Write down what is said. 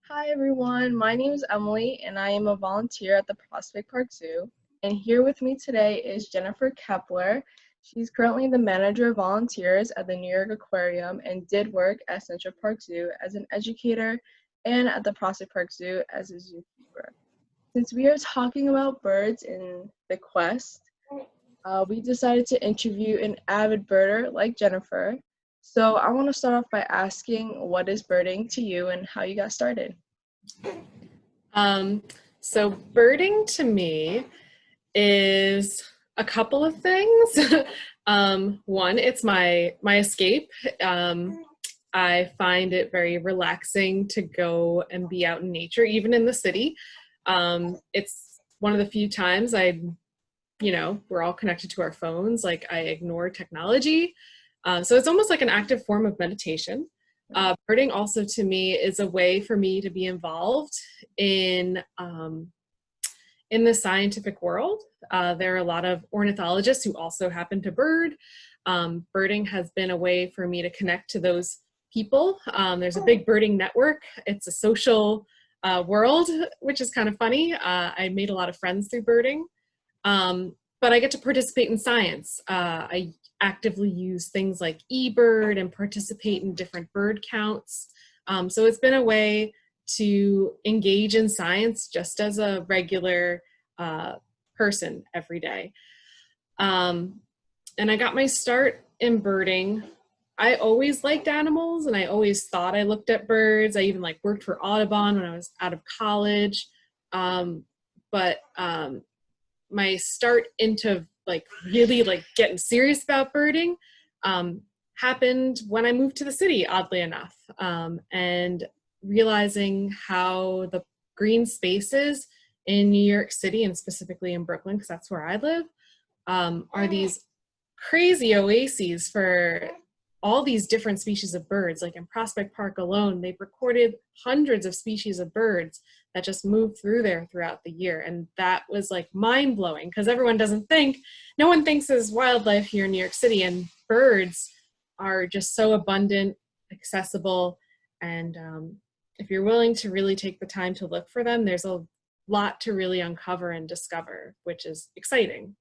Hi everyone, my name is Emily and I am a volunteer at the Prospect Park Zoo. And here with me today is Jennifer Kepler. She's currently the manager of volunteers at the New York Aquarium and did work at Central Park Zoo as an educator and at the Prospect Park Zoo as a zookeeper. Since we are talking about birds in the quest, we decided to interview an avid birder like Jennifer. So I want to start off by asking, what is birding to you and how you got started? Um, so birding to me is a couple of things. One, it's my escape. I find it very relaxing to go and be out in nature, even in the city. It's one of the few times we're all connected to our phones. Like I ignore technology. So it's almost like an active form of meditation. Birding also to me is a way for me to be involved in the scientific world. There are a lot of ornithologists who also happen to bird. Birding has been a way for me to connect to those people. There's a big birding network. It's a social world, which is kind of funny. I made a lot of friends through birding. But I get to participate in science. I actively use things like eBird and participate in different bird counts. So it's been a way to engage in science just as a regular person every day. And I got my start in birding. I always liked animals and I always thought I looked at birds. I even worked for Audubon when I was out of college. But my start into really getting serious about birding happened when I moved to the city, oddly enough, and realizing how the green spaces in New York City and specifically in Brooklyn, because that's where I live, are these crazy oases for all these different species of birds. Like in Prospect Park alone, they've recorded hundreds of species of birds that just move through there throughout the year. And that was mind blowing because no one thinks there's wildlife here in New York City, and birds are just so abundant, accessible. And if you're willing to really take the time to look for them, there's a lot to really uncover and discover, which is exciting.